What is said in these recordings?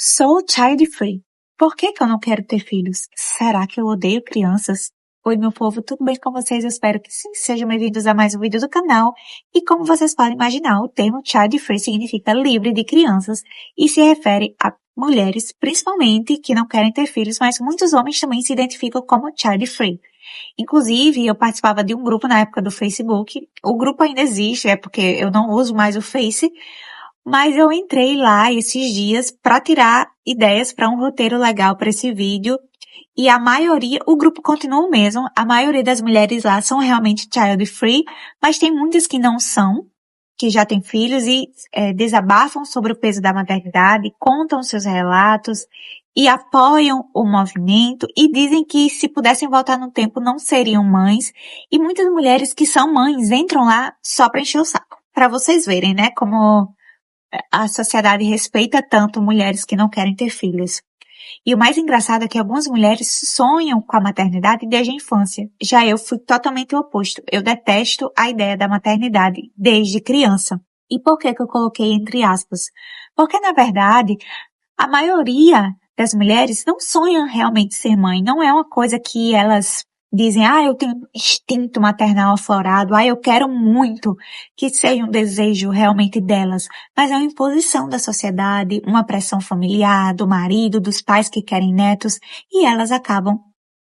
Sou child free. Por que que eu não quero ter filhos? Será que eu odeio crianças? Oi, meu povo, tudo bem com vocês? Eu espero que sim. Sejam bem-vindos a mais um vídeo do canal. E como vocês podem imaginar, o termo child free significa livre de crianças e se refere a mulheres, principalmente, que não querem ter filhos, mas muitos homens também se identificam como child free. Inclusive, eu participava de um grupo na época do Facebook. O grupo ainda existe, é porque eu não uso mais o Face, mas eu entrei lá esses dias para tirar ideias para um roteiro legal para esse vídeo. E a maioria, o grupo continua o mesmo, a maioria das mulheres lá são realmente child free, mas tem muitas que não são, que já têm filhos e desabafam sobre o peso da maternidade, contam seus relatos e apoiam o movimento e dizem que se pudessem voltar no tempo não seriam mães. E muitas mulheres que são mães entram lá só para encher o saco. Para vocês verem, né, como a sociedade respeita tanto mulheres que não querem ter filhos. E o mais engraçado é que algumas mulheres sonham com a maternidade desde a infância. Já eu fui totalmente o oposto. Eu detesto a ideia da maternidade desde criança. E por que que eu coloquei entre aspas? Porque, na verdade, a maioria das mulheres não sonham realmente ser mãe. Não é uma coisa que elas dizem, eu tenho instinto maternal aflorado, eu quero muito que seja um desejo realmente delas. Mas é uma imposição da sociedade, uma pressão familiar, do marido, dos pais que querem netos, e elas acabam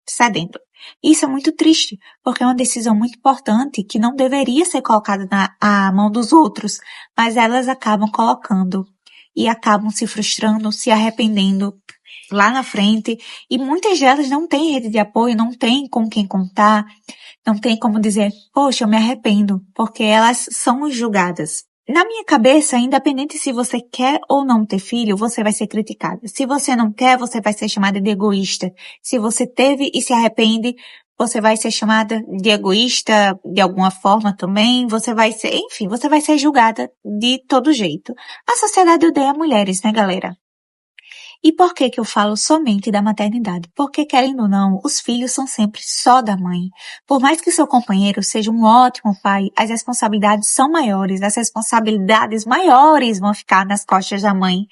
cedendo. Isso é muito triste, porque é uma decisão muito importante que não deveria ser colocada à mão dos outros, mas elas acabam colocando e acabam se frustrando, se arrependendo lá na frente, e muitas delas não têm rede de apoio, não têm com quem contar, não tem como dizer, poxa, eu me arrependo, porque elas são julgadas. Na minha cabeça, independente se você quer ou não ter filho, você vai ser criticada. Se você não quer, você vai ser chamada de egoísta. Se você teve e se arrepende, você vai ser chamada de egoísta de alguma forma também. Você vai ser, enfim, você vai ser julgada de todo jeito. A sociedade odeia mulheres, né, galera? E por que que eu falo somente da maternidade? Porque, querendo ou não, os filhos são sempre só da mãe. Por mais que seu companheiro seja um ótimo pai, as responsabilidades são maiores, as responsabilidades maiores vão ficar nas costas da mãe.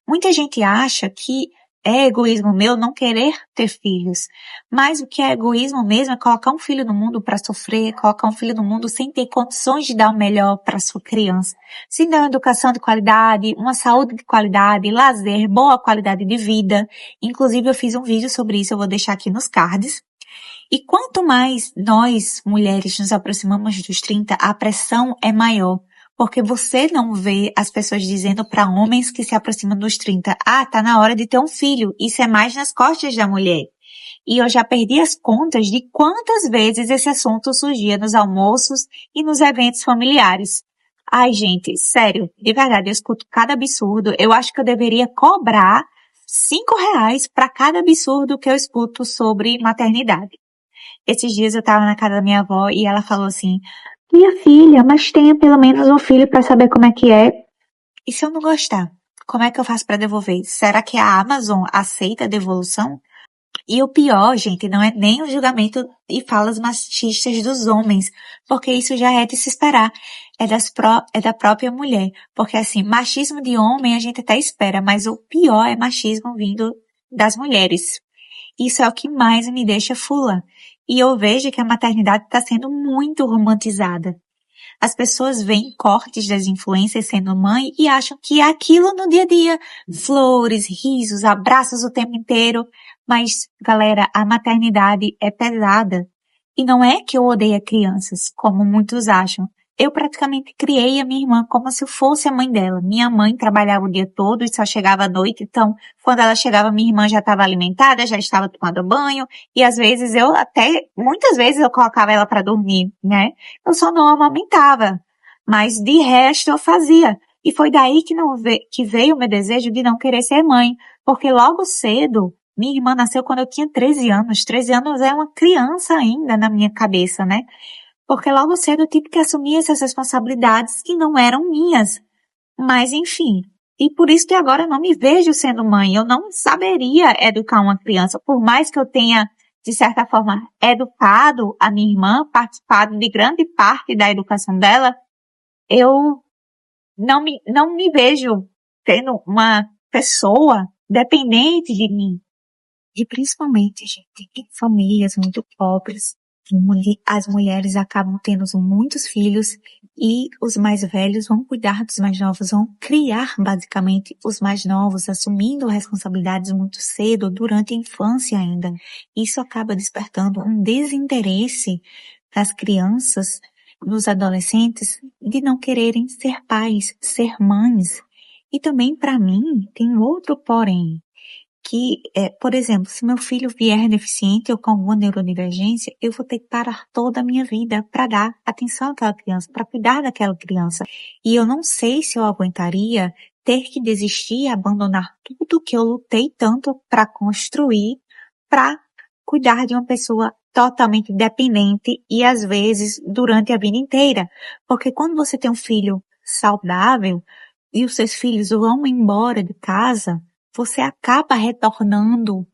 Muita gente acha que é egoísmo meu não querer ter filhos. Mas o que é egoísmo mesmo é colocar um filho no mundo para sofrer, colocar um filho no mundo sem ter condições de dar o melhor para sua criança. Sem dar uma educação de qualidade, uma saúde de qualidade, lazer, boa qualidade de vida. Inclusive eu fiz um vídeo sobre isso, eu vou deixar aqui nos cards. E quanto mais nós, mulheres, nos aproximamos dos 30, a pressão é maior. Porque você não vê as pessoas dizendo para homens que se aproximam dos 30, tá na hora de ter um filho. Isso é mais nas costas da mulher. E eu já perdi as contas de quantas vezes esse assunto surgia nos almoços e nos eventos familiares. Ai, gente, sério, de verdade, eu escuto cada absurdo. Eu acho que eu deveria cobrar R$ 5 para cada absurdo que eu escuto sobre maternidade. Esses dias eu tava na casa da minha avó e ela falou assim, minha filha, mas tenha pelo menos um filho para saber como é que é. E se eu não gostar? Como é que eu faço para devolver? Será que a Amazon aceita a devolução? E o pior, gente, não é nem o julgamento e falas machistas dos homens, porque isso já é de se esperar. É da própria mulher. Porque assim, machismo de homem a gente até espera, mas o pior é machismo vindo das mulheres. Isso é o que mais me deixa fula. E eu vejo que a maternidade está sendo muito romantizada. As pessoas veem cortes das influências sendo mãe e acham que é aquilo no dia a dia. Flores, risos, abraços o tempo inteiro. Mas, galera, a maternidade é pesada. E não é que eu odeie crianças, como muitos acham. Eu praticamente criei a minha irmã como se eu fosse a mãe dela. Minha mãe trabalhava o dia todo e só chegava à noite, então quando ela chegava minha irmã já estava alimentada, já estava tomando banho e às vezes muitas vezes eu colocava ela para dormir, né? Eu só não amamentava, mas de resto eu fazia. E foi daí que veio o meu desejo de não querer ser mãe, porque logo cedo minha irmã nasceu quando eu tinha 13 anos. 13 anos é uma criança ainda na minha cabeça, né? Porque logo cedo eu tive que assumir essas responsabilidades que não eram minhas. Mas enfim, e por isso que agora eu não me vejo sendo mãe. Eu não saberia educar uma criança. Por mais que eu tenha, de certa forma, educado a minha irmã, participado de grande parte da educação dela, eu não me vejo tendo uma pessoa dependente de mim. E principalmente, gente, em famílias muito pobres, as mulheres acabam tendo muitos filhos e os mais velhos vão cuidar dos mais novos, vão criar basicamente os mais novos, assumindo responsabilidades muito cedo, durante a infância ainda. Isso acaba despertando um desinteresse das crianças, dos adolescentes, de não quererem ser pais, ser mães. E também, para mim, tem outro porém que, por exemplo, se meu filho vier deficiente ou com alguma neurodivergência, eu vou ter que parar toda a minha vida para dar atenção àquela criança, para cuidar daquela criança. E eu não sei se eu aguentaria ter que desistir e abandonar tudo que eu lutei tanto para construir, para cuidar de uma pessoa totalmente dependente e às vezes durante a vida inteira. Porque quando você tem um filho saudável e os seus filhos vão embora de casa, você acaba retornando,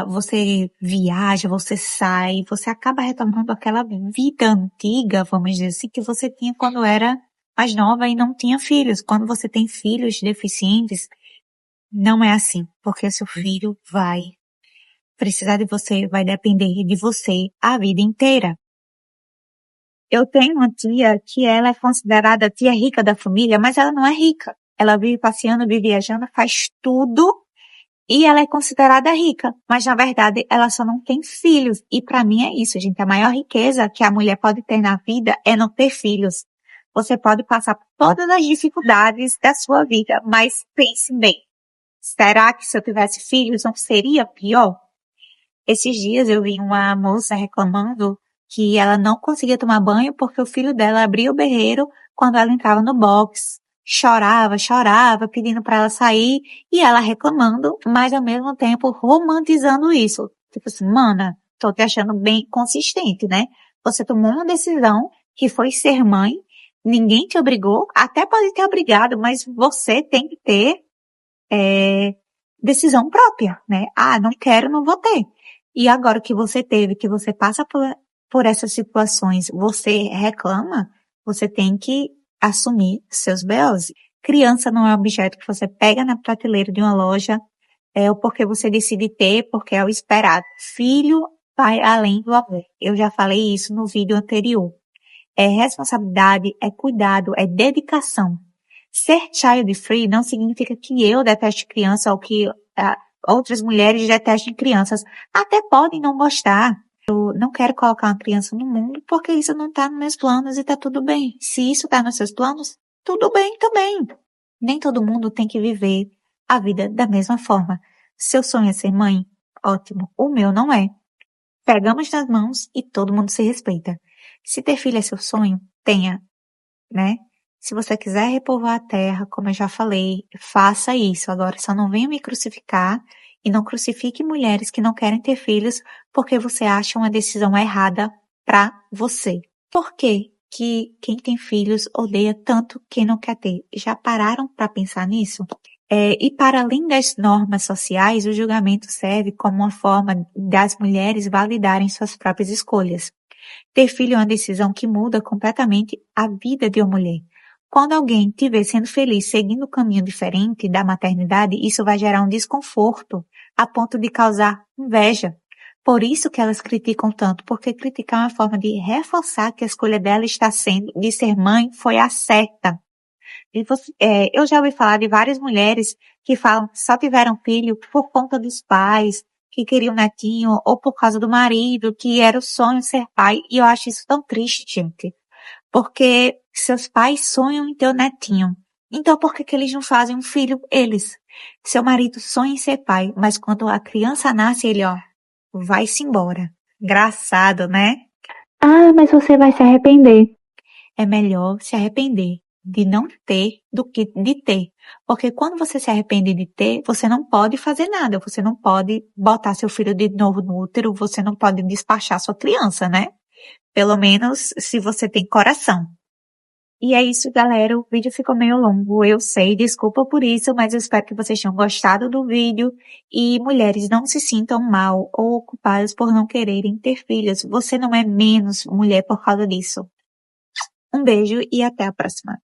você viaja, você sai, você acaba retornando àquela vida antiga, vamos dizer assim, que você tinha quando era mais nova e não tinha filhos. Quando você tem filhos deficientes, não é assim, porque seu filho vai precisar de você, vai depender de você a vida inteira. Eu tenho uma tia que ela é considerada a tia rica da família, mas ela não é rica. Ela vive passeando, vive viajando, faz tudo e ela é considerada rica, mas na verdade ela só não tem filhos. E para mim é isso, gente. A maior riqueza que a mulher pode ter na vida é não ter filhos. Você pode passar por todas as dificuldades da sua vida, mas pense bem. Será que se eu tivesse filhos não seria pior? Esses dias eu vi uma moça reclamando que ela não conseguia tomar banho porque o filho dela abria o berreiro quando ela entrava no box. Chorava, chorava, pedindo para ela sair e ela reclamando, mas ao mesmo tempo romantizando isso. Tipo assim, mana, tô te achando bem consistente, né? Você tomou uma decisão que foi ser mãe, ninguém te obrigou, até pode ter obrigado, mas você tem que ter decisão própria, né? Ah, não quero, não vou ter. E agora que você teve, que você passa por essas situações, você reclama, você tem que assumir seus BOs. Criança não é um objeto que você pega na prateleira de uma loja, ou porque você decide ter, porque é o esperado. Filho vai além do amor. Eu já falei isso no vídeo anterior. É responsabilidade, é cuidado, é dedicação. Ser child free não significa que eu deteste criança ou que outras mulheres detestem crianças. Até podem não gostar. Eu não quero colocar uma criança no mundo porque isso não está nos meus planos e está tudo bem. Se isso está nos seus planos, tudo bem também. Nem todo mundo tem que viver a vida da mesma forma. Seu sonho é ser mãe? Ótimo. O meu não é. Pegamos nas mãos e todo mundo se respeita. Se ter filho é seu sonho, tenha, né? Se você quiser repovoar a terra, como eu já falei, faça isso. Agora, só não venha me crucificar e não crucifique mulheres que não querem ter filhos porque você acha uma decisão errada para você. Por quê que quem tem filhos odeia tanto quem não quer ter? Já pararam para pensar nisso? E para além das normas sociais, o julgamento serve como uma forma das mulheres validarem suas próprias escolhas. Ter filho é uma decisão que muda completamente a vida de uma mulher. Quando alguém te vê sendo feliz seguindo um caminho diferente da maternidade, isso vai gerar um desconforto a ponto de causar inveja. Por isso que elas criticam tanto, porque criticar é uma forma de reforçar que a escolha dela está sendo de ser mãe foi a certa. Eu já ouvi falar de várias mulheres que falam que só tiveram filho por conta dos pais, que queriam netinho, ou por causa do marido, que era o sonho ser pai. E eu acho isso tão triste, gente. Porque seus pais sonham em ter o netinho. Então por que que eles não fazem um filho eles? Seu marido sonha em ser pai, mas quando a criança nasce, ele, vai-se embora. Engraçado, né? Ah, mas você vai se arrepender. É melhor se arrepender de não ter do que de ter. Porque quando você se arrepende de ter, você não pode fazer nada. Você não pode botar seu filho de novo no útero, você não pode despachar sua criança, né? Pelo menos se você tem coração. E é isso, galera. O vídeo ficou meio longo, eu sei, desculpa por isso, mas eu espero que vocês tenham gostado do vídeo. E mulheres, não se sintam mal ou culpadas por não quererem ter filhos. Você não é menos mulher por causa disso. Um beijo e até a próxima.